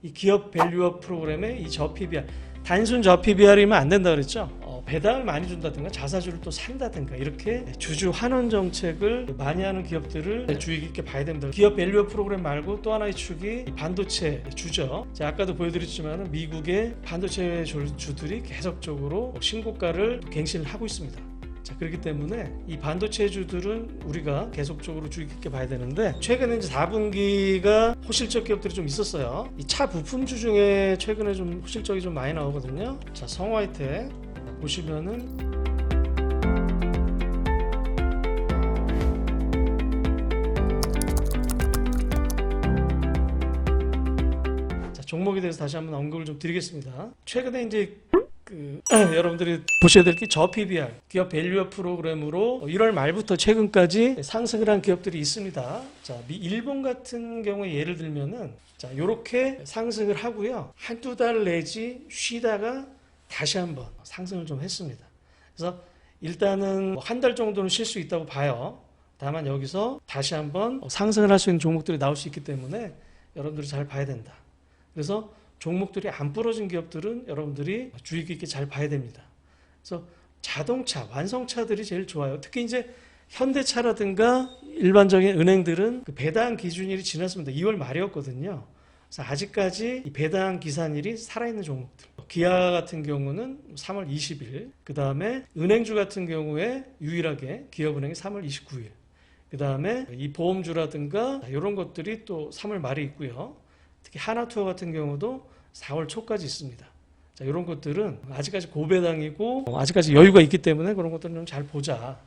이 기업 밸류업 프로그램의 이 저 PBR, 단순 저 PBR이면 안 된다 그랬죠. 배당을 많이 준다든가 자사주를 또 산다든가 이렇게 주주 환원 정책을 많이 하는 기업들을 주의 깊게 봐야 됩니다. 기업 밸류업 프로그램 말고 또 하나의 축이 반도체 주죠. 제가 아까도 보여드렸지만 미국의 반도체 주들이 계속적으로 신고가를 갱신을 하고 있습니다. 자, 그렇기 때문에 이 반도체주들은 우리가 계속적으로 주의 깊게 봐야 되는데, 최근에 이제 4분기가 호실적 기업들이 좀 있었어요. 이 차 부품주 중에 최근에 좀 호실적이 좀 많이 나오거든요. 자, 성화이텍 보시면은 자, 종목에 대해서 다시 한번 언급을 좀 드리겠습니다. 최근에 이제 여러분들이 보셔야 될 게 저 PBR, 기업 밸류업 프로그램으로 1월 말부터 최근까지 상승을 한 기업들이 있습니다. 자, 일본 같은 경우에 예를 들면은 자, 요렇게 상승을 하고요. 한두 달 내지 쉬다가 다시 한번 상승을 좀 했습니다. 그래서 일단은 한 달 정도는 쉴 수 있다고 봐요. 다만 여기서 다시 한번 상승을 할 수 있는 종목들이 나올 수 있기 때문에 여러분들이 잘 봐야 된다. 그래서 종목들이 안 부러진 기업들은 여러분들이 주의 깊게 잘 봐야 됩니다. 그래서 자동차, 완성차들이 제일 좋아요. 특히 이제 현대차라든가 일반적인 은행들은 그 배당 기준일이 지났습니다. 2월 말이었거든요. 그래서 아직까지 이 배당 기산일이 살아있는 종목들. 기아 같은 경우는 3월 20일, 그 다음에 은행주 같은 경우에 유일하게 기업은행이 3월 29일, 그 다음에 이 보험주라든가 이런 것들이 또 3월 말에 있고요. 특히 하나투어 같은 경우도 4월 초까지 있습니다. 자, 이런 것들은 아직까지 고배당이고 아직까지 여유가 있기 때문에 그런 것들은 좀 잘 보자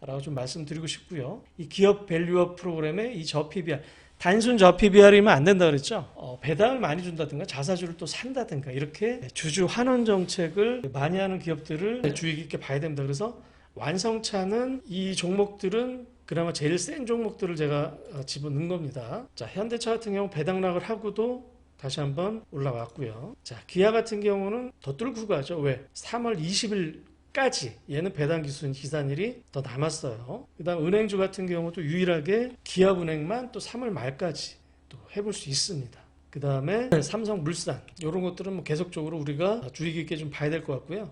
라고 좀 말씀드리고 싶고요. 이 기업 밸류업 프로그램의 이 저 PBR, 단순 저 PBR이면 안 된다 그랬죠. 배당을 많이 준다든가 자사주를 또 산다든가 이렇게 주주 환원 정책을 많이 하는 기업들을 주의 깊게 봐야 됩니다. 그래서 완성차는 이 종목들은 그나마 제일 센 종목들을 제가 집어넣은 겁니다. 자, 현대차 같은 경우 배당락을 하고도 다시 한번 올라왔고요. 자, 기아 같은 경우는 더 뚫고 가죠. 왜? 3월 20일까지 얘는 배당 기산일이 더 남았어요. 그 다음 은행주 같은 경우도 유일하게 기업은행만 또 3월 말까지 또 해볼 수 있습니다. 그 다음에 삼성물산 이런 것들은 뭐 계속적으로 우리가 주의 깊게 좀 봐야 될 것 같고요.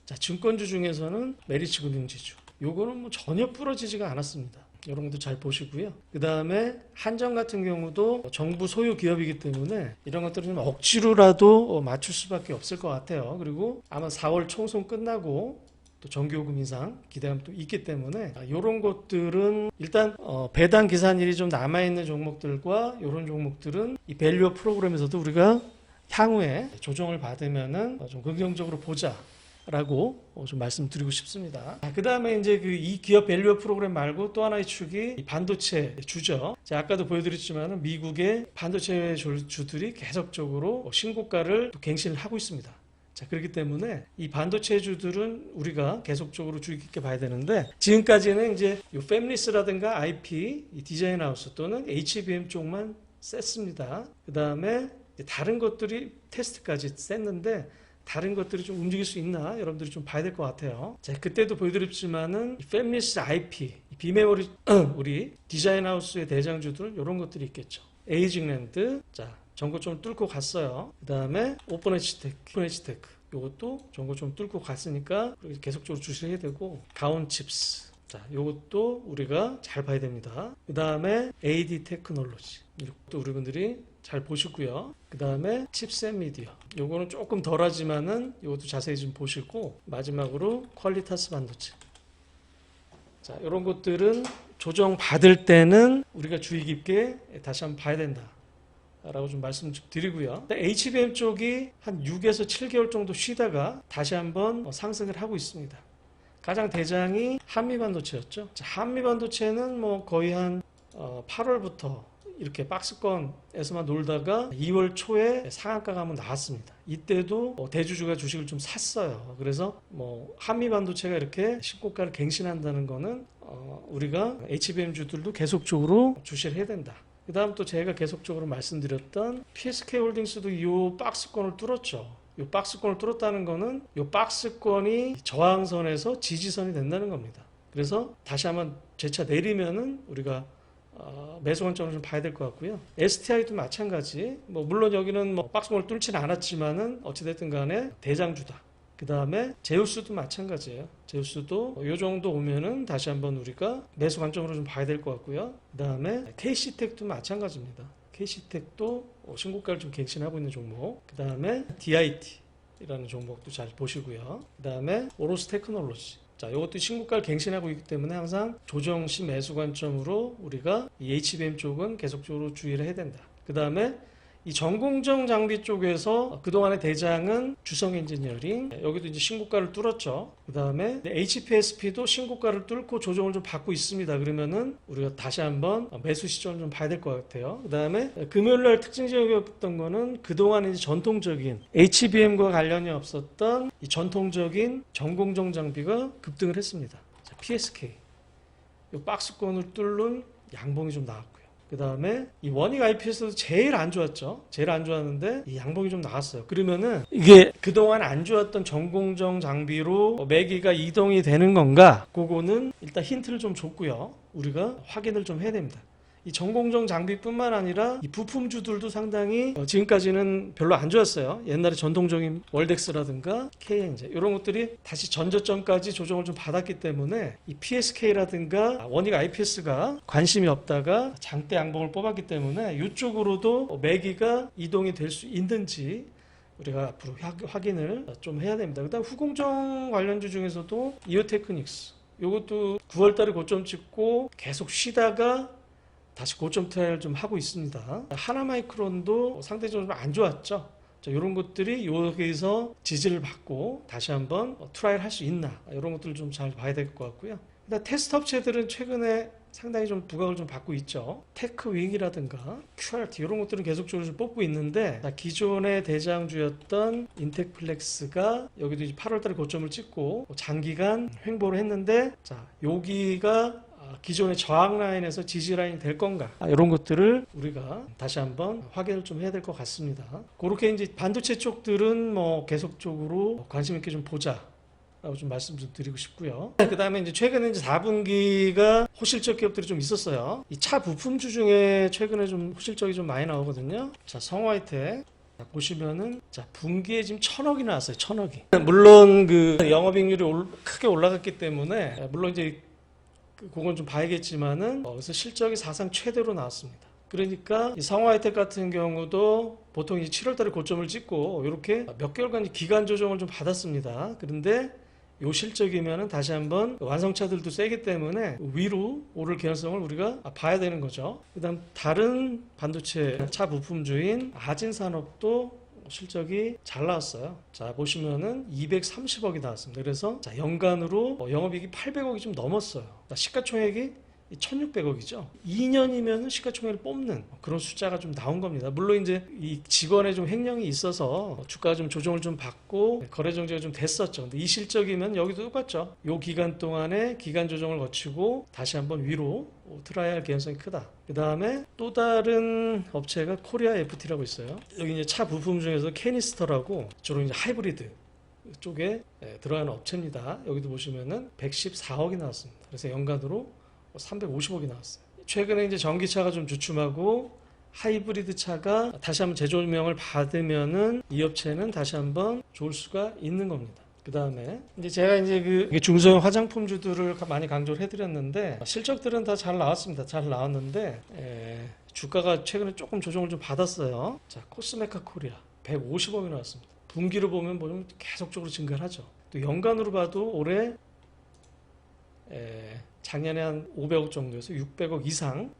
자, 증권주 중에서는 메리츠금융지주 요거는 뭐 전혀 부러지지가 않았습니다. 이런 것도 잘 보시고요. 그 다음에 한정 같은 경우도 정부 소유 기업이기 때문에 이런 것들은 좀 억지로라도 맞출 수밖에 없을 것 같아요. 그리고 아마 4월 총선 끝나고 또 전기요금 인상 기대감 또 있기 때문에 이런 것들은 일단 배당 기산일이 좀 남아있는 종목들과 이런 종목들은 이 밸류업 프로그램에서도 우리가 향후에 조정을 받으면은 좀 긍정적으로 보자 라고 좀 말씀드리고 싶습니다. 그 다음에 이제 이 기업 밸류업 프로그램 말고 또 하나의 축이 반도체 주죠. 제가 아까도 보여드렸지만 미국의 반도체 주들이 계속적으로 신고가를 또 갱신을 하고 있습니다. 자, 그렇기 때문에 이 반도체 주들은 우리가 계속적으로 주의 깊게 봐야 되는데, 지금까지는 이제 이 팹리스라든가 IP, 이 디자인 하우스 또는 HBM 쪽만 셌습니다. 그 다음에 다른 것들이 테스트까지 셌는데 다른 것들이 좀 움직일 수 있나 여러분들이 좀 봐야 될 것 같아요. 자, 그때도 보여드렸지만은 팹리스 IP, 비메모리 우리 디자인 하우스의 대장주들 이런 것들이 있겠죠. 에이징랜드, 자, 전고 좀 뚫고 갔어요. 그 다음에 오픈에치테크 이것도 전고 좀 뚫고 갔으니까 계속적으로 주시를 해야 되고, 가온칩스, 자, 이것도 우리가 잘 봐야 됩니다. 그 다음에 AD 테크놀로지 이것도 우리 분들이 잘 보시고요. 그 다음에 칩셋미디어 요거는 조금 덜하지만은 이것도 자세히 좀 보시고, 마지막으로 퀄리타스 반도체. 자, 이런 것들은 조정 받을 때는 우리가 주의 깊게 다시 한번 봐야 된다 라고 좀 말씀 좀 드리고요. HBM 쪽이 한 6에서 7개월 정도 쉬다가 다시 한번 상승을 하고 있습니다. 가장 대장이 한미반도체였죠. 자, 한미반도체는 뭐 거의 한 8월부터 이렇게 박스권에서만 놀다가 2월 초에 상한가가 한번 나왔습니다. 이때도 대주주가 주식을 좀 샀어요. 그래서 뭐 한미반도체가 이렇게 신고가를 갱신한다는 거는 우리가 HBM 주들도 계속적으로 주시를 해야 된다. 그 다음 또 제가 계속적으로 말씀드렸던 PSK홀딩스도 이 박스권을 뚫었죠. 이 박스권을 뚫었다는 거는 이 박스권이 저항선에서 지지선이 된다는 겁니다. 그래서 다시 한번 재차 내리면은 우리가 매수 관점으로 좀 봐야 될 것 같고요. STI도 마찬가지. 물론 여기는 박스권을 뚫지는 않았지만은 어찌됐든 간에 대장주다. 그 다음에 제우스도 마찬가지예요. 제우스도 이 정도 오면은 다시 한번 우리가 매수 관점으로 좀 봐야 될 것 같고요. 그 다음에 KC텍도 마찬가지입니다. KC텍도 신고가를 좀 갱신하고 있는 종목. 그 다음에 DIT라는 종목도 잘 보시고요. 그 다음에 오로스 테크놀로지. 자, 이것도 신고가를 갱신하고 있기 때문에 항상 조정 시 매수 관점으로 우리가 이 HBM 쪽은 계속적으로 주의를 해야 된다. 그 다음에 이 전공정 장비 쪽에서 그동안의 대장은 주성 엔지니어링, 여기도 이제 신고가를 뚫었죠. 그 다음에 HPSP도 신고가를 뚫고 조정을 좀 받고 있습니다. 그러면은 우리가 다시 한번 매수 시점을 좀 봐야 될 것 같아요. 그 다음에 금요일날 특징적이었던 거는 그동안 이제 전통적인 HBM과 관련이 없었던 이 전통적인 전공정 장비가 급등을 했습니다. 자, PSK. 이 박스권을 뚫는 양봉이 좀 나왔고. 그 다음에 이 원익 IPS도 제일 안 좋았죠. 제일 안 좋았는데 이 양봉이 좀 나왔어요. 그러면은 이게 그동안 안 좋았던 전공정 장비로 매기가 이동이 되는 건가? 그거는 일단 힌트를 좀 줬고요. 우리가 확인을 좀 해야 됩니다. 이 전공정 장비뿐만 아니라 이 부품주들도 상당히 지금까지는 별로 안 좋았어요. 옛날에 전통적인 월덱스라든가 KNJ 이런 것들이 다시 전저점까지 조정을 좀 받았기 때문에 이 PSK라든가 원익 IPS가 관심이 없다가 장대 양봉을 뽑았기 때문에 이쪽으로도 매기가 이동이 될 수 있는지 우리가 앞으로 확인을 좀 해야 됩니다. 그다음 후공정 관련주 중에서도 이오테크닉스 이것도 9월달에 고점 찍고 계속 쉬다가 다시 고점 트라이를 좀 하고 있습니다. 하나마이크론도 상대적으로 좀 안 좋았죠. 자, 이런 것들이 여기서 지지를 받고 다시 한번 트라이를 할 수 있나 이런 것들을 좀 잘 봐야 될 것 같고요. 일단 테스트 업체들은 최근에 상당히 좀 부각을 좀 받고 있죠. 테크윙이라든가 QRT 이런 것들은 계속적으로 좀 뽑고 있는데 기존의 대장주였던 인텍플렉스가 여기도 이제 8월달에 고점을 찍고 장기간 횡보를 했는데 자 여기가 기존의 저항 라인에서 지지 라인이 될 건가 이런 것들을 우리가 다시 한번 확인을 좀 해야 될 것 같습니다. 그렇게 이제 반도체 쪽들은 계속적으로 관심 있게 좀 보자 라고 좀 말씀 좀 드리고 싶고요. 그 다음에 이제 최근에 이제 4분기가 호실적 기업들이 좀 있었어요. 이 차 부품주 중에 최근에 좀 호실적이 좀 많이 나오거든요. 자, 성화이텍 보시면은 자 분기에 지금 1,000억이 나왔어요. 1,000억이. 물론 그 영업이익률이 크게 올라갔기 때문에 물론 이제 그건 좀 봐야겠지만은 그래서 실적이 사상 최대로 나왔습니다. 그러니까 이 성화이텍 같은 경우도 보통 이제 7월달에 고점을 찍고 이렇게 몇 개월간 기간 조정을 좀 받았습니다. 그런데 요 실적이면은 다시 한번 완성차들도 세기 때문에 위로 오를 개연성을 우리가 봐야 되는 거죠. 그다음 다른 반도체 차 부품주인 아진산업도 실적이 잘 나왔어요. 자 보시면은 230억이 나왔습니다. 그래서 자 연간으로 영업이익이 800억이 좀 넘었어요. 시가총액이 1,600억이죠. 2년이면 시가총액을 뽑는 그런 숫자가 좀 나온 겁니다. 물론 이제 이 직원의 좀 횡령이 있어서 주가가 좀 조정을 좀 받고 거래 정지가 좀 됐었죠. 근데 이 실적이면 여기도 똑같죠. 요 기간 동안에 기간 조정을 거치고 다시 한번 위로 트라이할 개연성이 크다. 그 다음에 또 다른 업체가 코리아 FT라고 있어요. 여기 이제 차 부품 중에서 캐니스터라고 주로 이제 하이브리드 쪽에 들어가는 업체입니다. 여기도 보시면은 114억이 나왔습니다. 그래서 연간으로 350억이 나왔어요. 최근에 이제 전기차가 좀 주춤하고 하이브리드 차가 다시 한번 재조명을 받으면은 이 업체는 다시 한번 좋을 수가 있는 겁니다. 그 다음에 이제 제가 이제 그 중소형 화장품주들을 많이 강조를 해드렸는데 실적들은 다 잘 나왔습니다. 잘 나왔는데 주가가 최근에 조금 조정을 좀 받았어요. 자 코스메카 코리아 150억이 나왔습니다. 분기로 보면 계속적으로 증가를 하죠. 또 연간으로 봐도 올해 작년에 한 500억 정도에서 600억 이상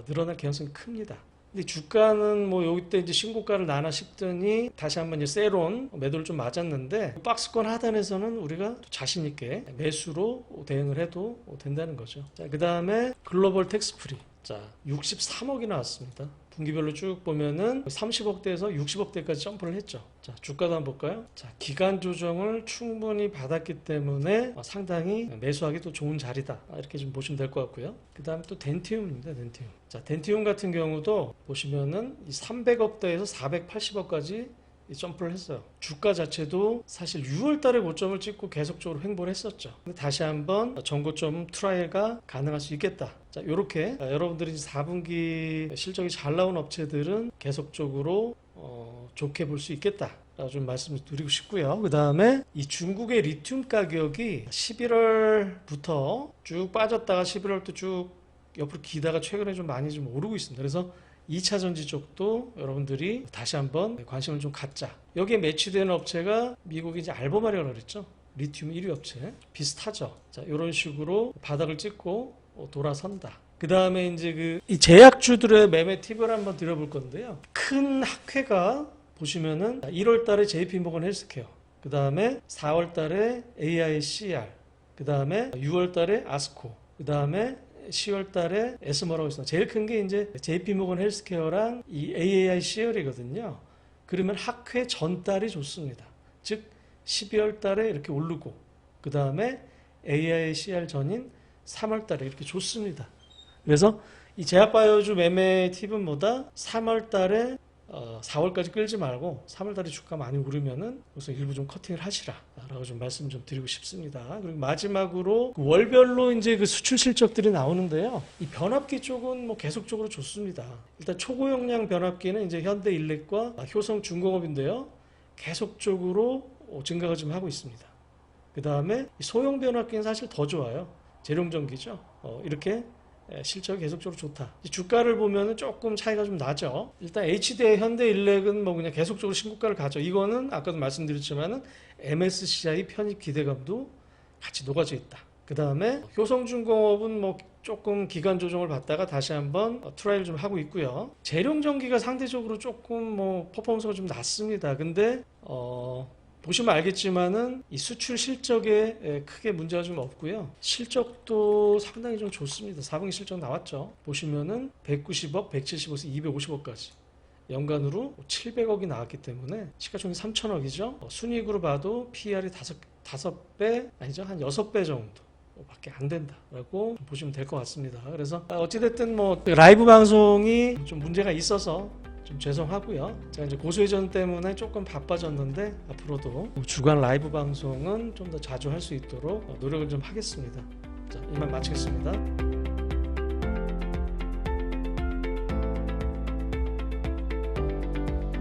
늘어날 개연성이 큽니다. 근데 주가는 여기 때 이제 신고가를 나나 싶더니 다시 한번 이제 세론 매도를 좀 맞았는데 박스권 하단에서는 우리가 자신 있게 매수로 대응을 해도 된다는 거죠. 자, 그 다음에 글로벌 텍스프리. 자, 63억이 나왔습니다. 분기별로 쭉 보면은 30억대에서 60억대까지 점프를 했죠. 자, 주가도 한번 볼까요? 자, 기간 조정을 충분히 받았기 때문에 상당히 매수하기도 좋은 자리다. 이렇게 좀 보시면 될 것 같고요. 그 다음 또 덴티움입니다. 덴티움. 자, 덴티움 같은 경우도 보시면은 300억대에서 480억까지 점프를 했어요. 주가 자체도 사실 6월 달에 고점을 찍고 계속적으로 횡보를 했었죠. 근데 다시 한번 전고점 트라이가 가능할 수 있겠다. 자, 요렇게 여러분들이 4분기 실적이 잘 나온 업체들은 계속적으로 좋게 볼 수 있겠다. 좀 말씀을 드리고 싶고요. 그 다음에 이 중국의 리튬 가격이 11월부터 쭉 빠졌다가 11월도 쭉 옆으로 기다가 최근에 좀 많이 좀 오르고 있습니다. 그래서 2차 전지 쪽도 여러분들이 다시 한번 관심을 좀 갖자. 여기에 매치되는 업체가 미국의 이제 알베마리라고 그랬죠. 리튬 1위 업체. 비슷하죠. 자, 이런 식으로 바닥을 찍고 돌아선다. 그 다음에 이제 이 제약주들의 매매 팁을 한번 드려볼 건데요. 큰 학회가 보시면은 1월 달에 JP모건 헬스케어, 그 다음에 4월 달에 AICR, 그 다음에 6월 달에 아스코, 그 다음에 10월 달에 에스머라고 있습니다. 제일 큰 게 이제 JP모건 헬스케어랑 이 AICR이거든요. 그러면 학회 전달이 좋습니다. 즉 12월 달에 이렇게 오르고 그 다음에 AICR 전인 3월 달에 이렇게 좋습니다. 그래서 이 제약바이오주 매매 팁은 뭐다? 3월 달에 4월까지 끌지 말고 3월 달에 주가 많이 오르면은 여기서 일부 좀 커팅을 하시라 라고 좀 말씀 좀 드리고 싶습니다. 그리고 마지막으로 월별로 이제 그 수출 실적들이 나오는데요. 이 변압기 쪽은 뭐 계속적으로 좋습니다. 일단 초고용량 변압기는 이제 현대일렉과 효성중공업인데요. 계속적으로 증가가 좀 하고 있습니다. 그 다음에 소형 변압기는 사실 더 좋아요. 재룡전기죠. 이렇게 실적이 계속적으로 좋다. 주가를 보면 조금 차이가 좀 나죠. 일단 HDI 현대일렉은 뭐 그냥 계속적으로 신고가를 가죠. 이거는 아까도 말씀드렸지만은 MSCI 편입 기대감도 같이 녹아져 있다. 그 다음에 효성중공업은 뭐 조금 기간 조정을 받다가 다시 한번 트라이를 좀 하고 있고요. 재룡전기가 상대적으로 조금 뭐 퍼포먼스가 좀 낮습니다. 근데 보시면 알겠지만은 이 수출 실적에 크게 문제가 좀 없고요. 실적도 상당히 좀 좋습니다. 4분기 실적 나왔죠. 보시면은 190억, 170억에서 250억까지 연간으로 700억이 나왔기 때문에 시가총액 3천억이죠. 순이익으로 봐도 PER이 5배 아니죠. 한 6배 정도 밖에 안 된다라고 보시면 될 것 같습니다. 그래서 어찌됐든 뭐 라이브 방송이 좀 문제가 있어서 좀 죄송하고요. 제가 이제 고소회전 때문에 조금 바빠졌는데 앞으로도 주간 라이브 방송은 좀 더 자주 할 수 있도록 노력을 좀 하겠습니다. 자, 이만 마치겠습니다.